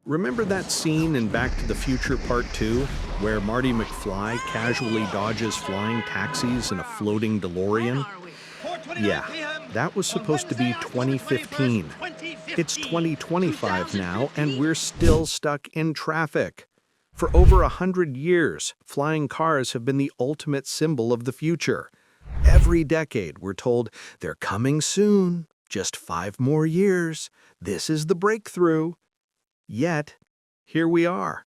Remember that scene in Back to the Future Part 2, where Marty McFly casually dodges flying taxis in a floating DeLorean? Yeah, that was supposed to be 2015. It's 2025 now, and we're still stuck in traffic. For over 100 years, flying cars have been the ultimate symbol of the future. Every decade, we're told, they're coming soon, just 5 more years. This is the breakthrough. Yet, here we are.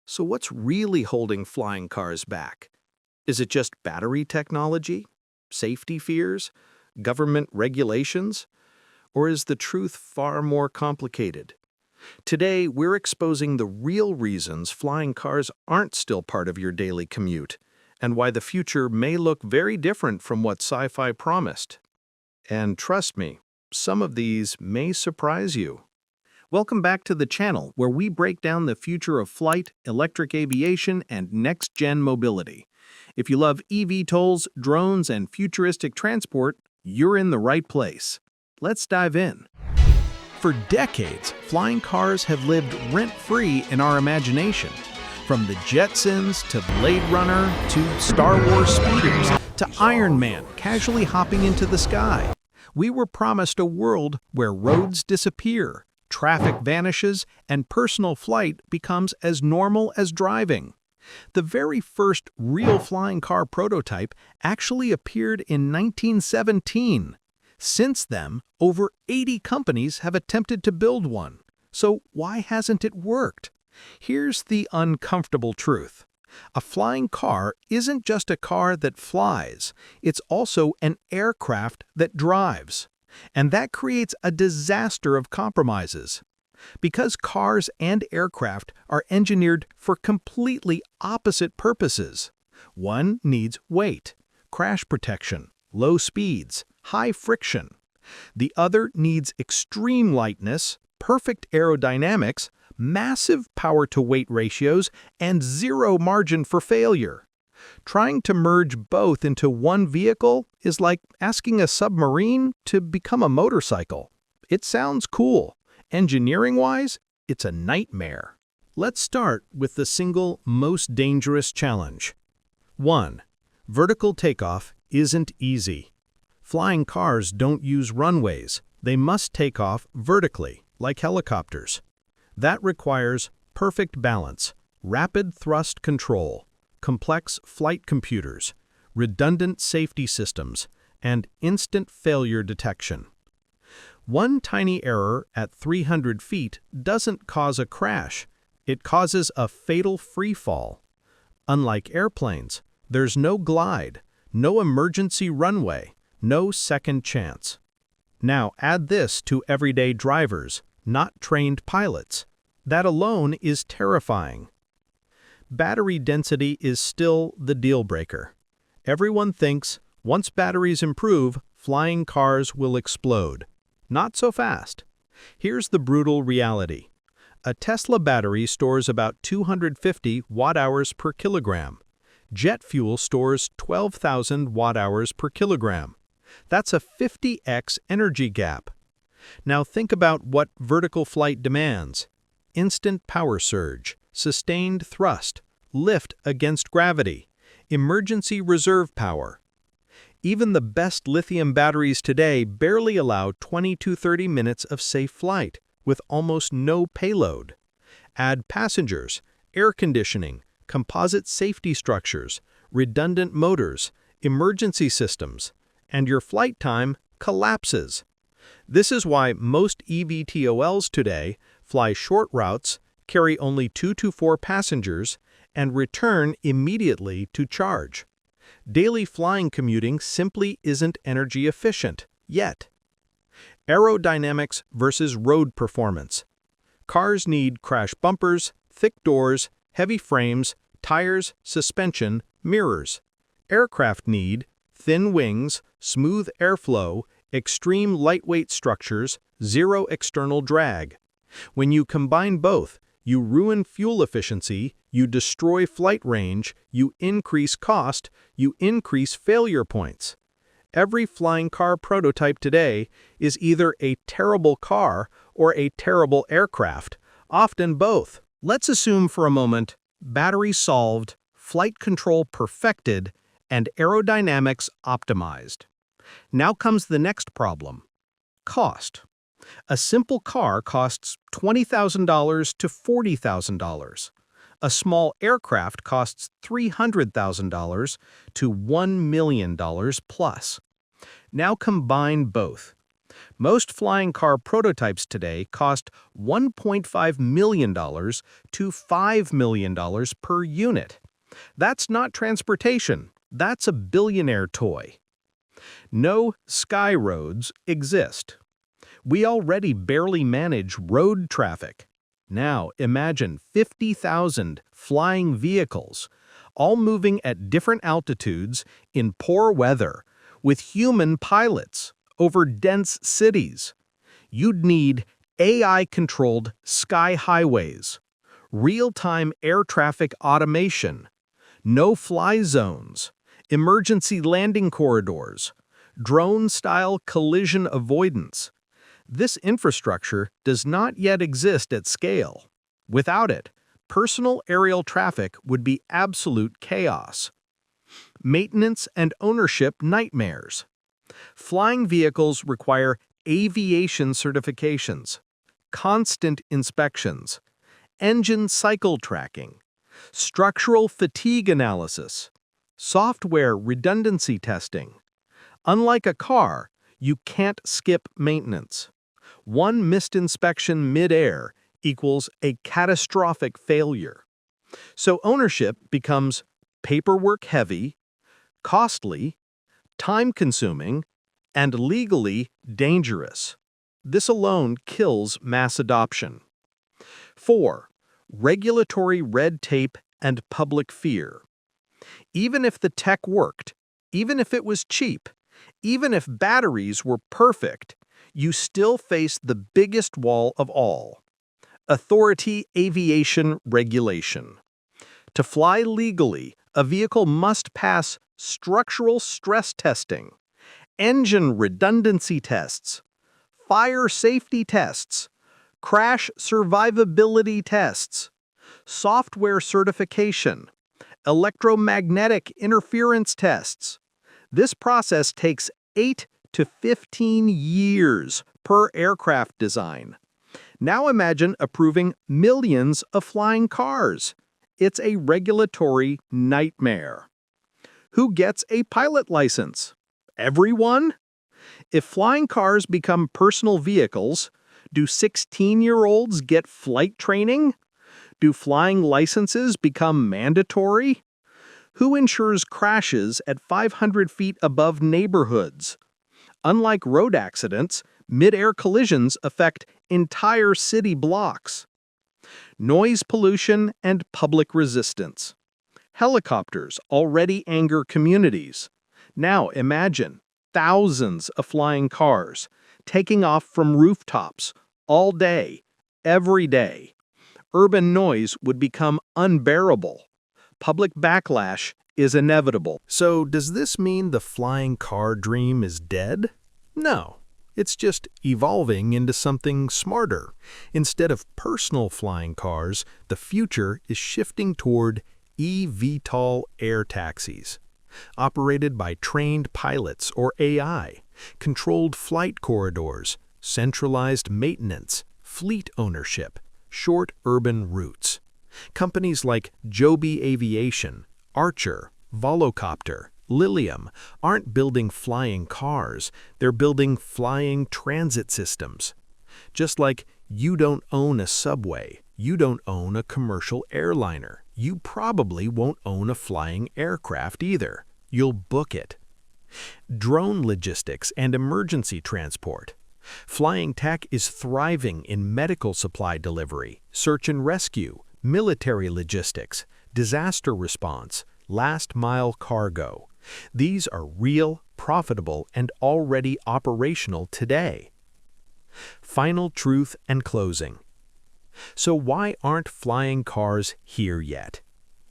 So what's really holding flying cars back? Is it just battery technology? Safety fears? Government regulations? Or is the truth far more complicated? Today, we're exposing the real reasons flying cars aren't still part of your daily commute, and why the future may look very different from what sci-fi promised. And trust me, some of these may surprise you. Welcome back to the channel where we break down the future of flight, electric aviation, and next-gen mobility. If you love eVTOLs, drones, and futuristic transport, you're in the right place. Let's dive in. For decades, flying cars have lived rent-free in our imagination. From the Jetsons to Blade Runner to Star Wars speeders to Iron Man casually hopping into the sky. We were promised a world where roads disappear, traffic vanishes, and personal flight becomes as normal as driving. The very first real flying car prototype actually appeared in 1917. Since then, over 80 companies have attempted to build one. So why hasn't it worked? Here's the uncomfortable truth. A flying car isn't just a car that flies, it's also an aircraft that drives. And that creates a disaster of compromises. Because cars and aircraft are engineered for completely opposite purposes. One needs weight, crash protection, low speeds, high friction. The other needs extreme lightness, perfect aerodynamics, massive power-to-weight ratios, and zero margin for failure. Trying to merge both into one vehicle is like asking a submarine to become a motorcycle. It sounds cool. Engineering-wise, it's a nightmare. Let's start with the single most dangerous challenge. 1. Vertical takeoff isn't easy. Flying cars don't use runways. They must take off vertically, like helicopters. That requires perfect balance, rapid thrust control, complex flight computers, redundant safety systems, and instant failure detection. One tiny error at 300 feet doesn't cause a crash. It causes a fatal free fall. Unlike airplanes, there's no glide, no emergency runway, no second chance. Now add this to everyday drivers, not trained pilots. That alone is terrifying. Battery density is still the deal breaker. Everyone thinks once batteries improve, flying cars will explode. Not so fast. Here's the brutal reality. A Tesla battery stores about 250 watt-hours per kilogram. Jet fuel stores 12,000 watt-hours per kilogram. That's a 50x energy gap. Now think about what vertical flight demands. Instant power surge, sustained thrust, lift against gravity, emergency reserve power. Even the best lithium batteries today barely allow 20 to 30 minutes of safe flight, with almost no payload. Add passengers, air conditioning, composite safety structures, redundant motors, emergency systems, and your flight time collapses. This is why most eVTOLs today fly short routes, carry only 2 to 4 passengers, and return immediately to charge. Daily flying commuting simply isn't energy efficient, yet. Aerodynamics versus road performance. Cars need crash bumpers, thick doors, heavy frames, tires, suspension, mirrors. Aircraft need thin wings, smooth airflow, extreme lightweight structures, zero external drag. When you combine both, you ruin fuel efficiency, you destroy flight range, you increase cost, you increase failure points. Every flying car prototype today is either a terrible car or a terrible aircraft, Often both. Let's assume for a moment battery solved, flight control perfected, and aerodynamics optimized. Now comes the next problem: cost. A simple car costs $20,000 to $40,000. A small aircraft costs $300,000 to $1 million plus. Now combine both. Most flying car prototypes today cost $1.5 million to $5 million per unit. That's not transportation. That's a billionaire toy. No sky roads exist. We already barely manage road traffic. Now imagine 50,000 flying vehicles, all moving at different altitudes in poor weather, with human pilots, over dense cities. You'd need AI-controlled sky highways, real-time air traffic automation, no-fly zones, emergency landing corridors, drone-style collision avoidance. This infrastructure does not yet exist at scale. Without it, personal aerial traffic would be absolute chaos. Maintenance and ownership nightmares. Flying vehicles require aviation certifications, constant inspections, engine cycle tracking, structural fatigue analysis, software redundancy testing. Unlike a car, you can't skip maintenance. One missed inspection mid-air equals a catastrophic failure. So ownership becomes paperwork-heavy, costly, time-consuming, and legally dangerous. This alone kills mass adoption. 4. Regulatory red tape and public fear. Even if the tech worked, even if it was cheap, even if batteries were perfect, you still face the biggest wall of all: authority aviation regulation. To fly legally, a vehicle must pass structural stress testing, engine redundancy tests, fire safety tests, crash survivability tests, software certification, electromagnetic interference tests. This process takes 8 to 15 years per aircraft design. Now imagine approving millions of flying cars. It's a regulatory nightmare. Who gets a pilot license? Everyone? If flying cars become personal vehicles, do 16-year-olds get flight training? Do flying licenses become mandatory? Who ensures crashes at 500 feet above neighborhoods? Unlike road accidents, mid-air collisions affect entire city blocks. Noise pollution and public resistance. Helicopters already anger communities. Now imagine thousands of flying cars taking off from rooftops all day, every day. Urban noise would become unbearable. Public backlash is inevitable. So does this mean the flying car dream is dead? No. It's just evolving into something smarter. Instead of personal flying cars, the future is shifting toward eVTOL air taxis, operated by trained pilots or AI, controlled flight corridors, centralized maintenance, fleet ownership, short urban routes. Companies like Joby Aviation, Archer, Volocopter, Lilium aren't building flying cars, they're building flying transit systems. Just like you don't own a subway, you don't own a commercial airliner, you probably won't own a flying aircraft either. You'll book it. Drone logistics and emergency transport. Flying tech is thriving in medical supply delivery, search and rescue, military logistics, disaster response, last-mile cargo. These are real, profitable, and already operational today. Final truth and closing. So why aren't flying cars here yet?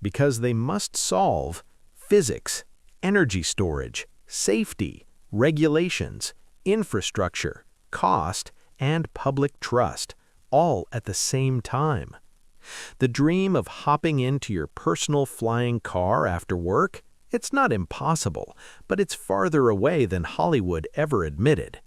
Because they must solve physics, energy storage, safety, regulations, infrastructure, cost, and public trust, all at the same time. The dream of hopping into your personal flying car after work? It's not impossible, but it's farther away than Hollywood ever admitted.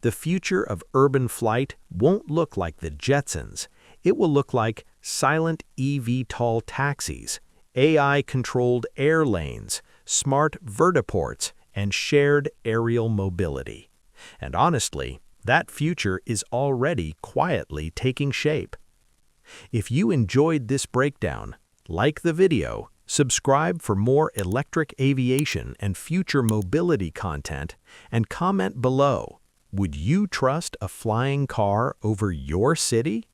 The future of urban flight won't look like the Jetsons. It will look like silent eVTOL taxis, AI-controlled air lanes, smart vertiports, and shared aerial mobility. And honestly, that future is already quietly taking shape. If you enjoyed this breakdown, like the video, subscribe for more electric aviation and future mobility content, and comment below. Would you trust a flying car over your city?